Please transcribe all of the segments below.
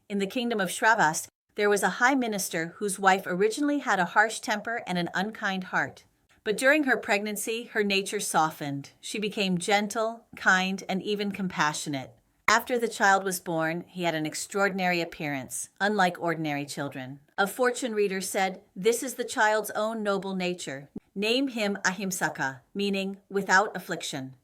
In the kingdom of Shravas, there was a high minister whose wife originally had a harsh temper and an unkind heart. But during her pregnancy, her nature softened. She became gentle, kind, and even compassionate. After the child was born, he had an extraordinary appearance, unlike ordinary children. A fortune reader said, "This is the child's own noble nature. Name him Ahimsaka, meaning without affliction."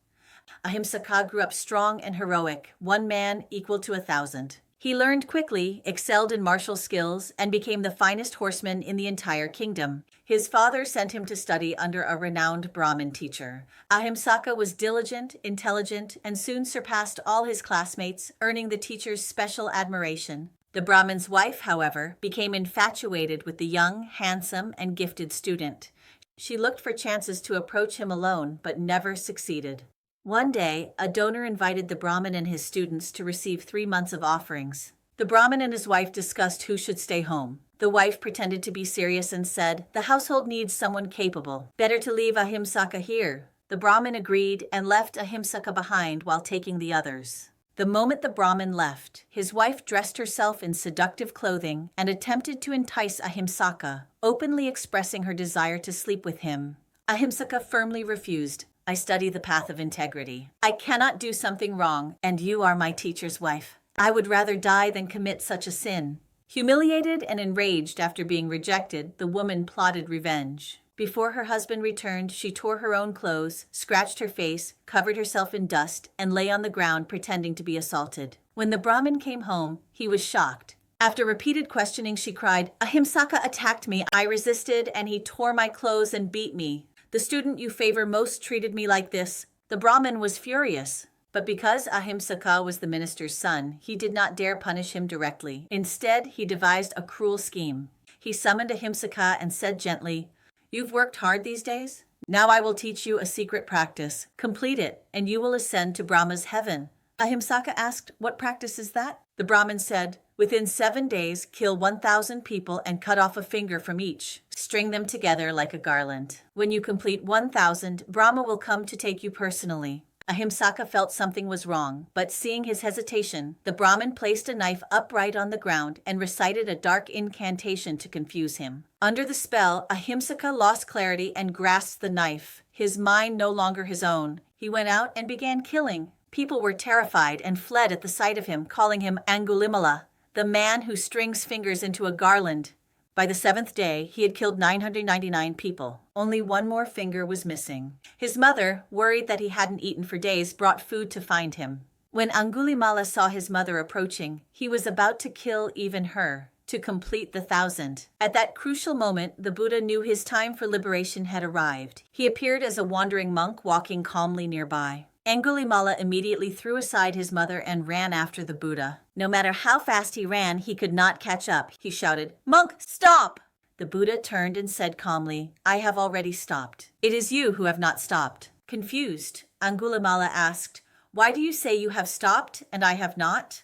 Ahimsaka grew up strong and heroic, one man equal to 1,000. He learned quickly, excelled in martial skills, and became the finest horseman in the entire kingdom. His father sent him to study under a renowned Brahmin teacher. Ahimsaka was diligent, intelligent, and soon surpassed all his classmates, earning the teacher's special admiration. The Brahmin's wife, however, became infatuated with the young, handsome, and gifted student. She looked for chances to approach him alone, but never succeeded. One day, a donor invited the Brahmin and his students to receive 3 months of offerings. The Brahmin and his wife discussed who should stay home. The wife pretended to be serious and said, "The household needs someone capable. Better to leave Ahimsaka here." The Brahmin agreed and left Ahimsaka behind while taking the others. The moment the Brahmin left, his wife dressed herself in seductive clothing and attempted to entice Ahimsaka, openly expressing her desire to sleep with him. Ahimsaka firmly refused. "I study the path of integrity. I cannot do something wrong, and you are my teacher's wife. I would rather die than commit such a sin." Humiliated and enraged after being rejected, the woman plotted revenge. Before her husband returned, she tore her own clothes, scratched her face, covered herself in dust, and lay on the ground pretending to be assaulted. When the Brahmin came home, he was shocked. After repeated questioning, she cried, "Ahimsaka attacked me. I resisted, and he tore my clothes and beat me. The student you favor most treated me like this." The Brahmin was furious. But because Ahimsaka was the minister's son, he did not dare punish him directly. Instead, he devised a cruel scheme. He summoned Ahimsaka and said gently, "You've worked hard these days? Now I will teach you a secret practice. Complete it, and you will ascend to Brahma's heaven." Ahimsaka asked, "What practice is that?" The Brahmin said, "Within 7 days, kill 1,000 people and cut off a finger from each. String them together like a garland. When you complete 1,000, Brahma will come to take you personally." Ahimsaka felt something was wrong, but seeing his hesitation, the Brahmin placed a knife upright on the ground and recited a dark incantation to confuse him. Under the spell, Ahimsaka lost clarity and grasped the knife, his mind no longer his own. He went out and began killing. People were terrified and fled at the sight of him, calling him Angulimala, the man who strings fingers into a garland. By the 7th day, he had killed 999 people. Only one more finger was missing. His mother, worried that he hadn't eaten for days, brought food to find him. When Angulimala saw his mother approaching, he was about to kill even her, to complete the 1,000. At that crucial moment, the Buddha knew his time for liberation had arrived. He appeared as a wandering monk walking calmly nearby. Angulimala immediately threw aside his mother and ran after the Buddha. No matter how fast he ran, he could not catch up. He shouted, "Monk, stop!" The Buddha turned and said calmly, "I have already stopped. It is you who have not stopped." Confused, Angulimala asked, "Why do you say you have stopped and I have not?"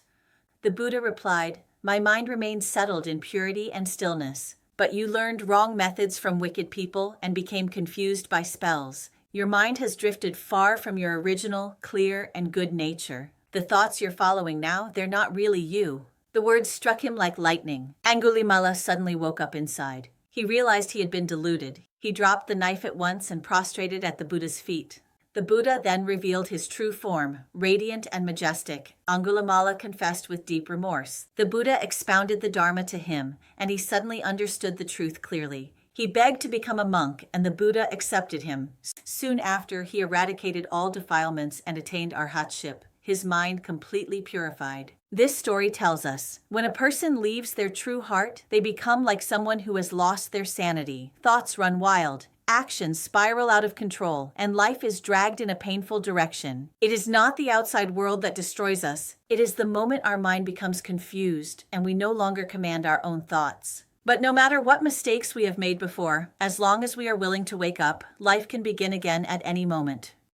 The Buddha replied, "My mind remained settled in purity and stillness, but you learned wrong methods from wicked people and became confused by spells. Your mind has drifted far from your original, clear, and good nature. The thoughts you're following now, they're not really you." The words struck him like lightning. Angulimala suddenly woke up inside. He realized he had been deluded. He dropped the knife at once and prostrated at the Buddha's feet. The Buddha then revealed his true form, radiant and majestic. Angulimala confessed with deep remorse. The Buddha expounded the Dharma to him, and he suddenly understood the truth clearly. He begged to become a monk, and the Buddha accepted him. Soon after, he eradicated all defilements and attained arhatship, his mind completely purified. This story tells us, when a person leaves their true heart, they become like someone who has lost their sanity. Thoughts run wild, actions spiral out of control, and life is dragged in a painful direction. It is not the outside world that destroys us. It is the moment our mind becomes confused and we no longer command our own thoughts. But no matter what mistakes we have made before, as long as we are willing to wake up, life can begin again at any moment.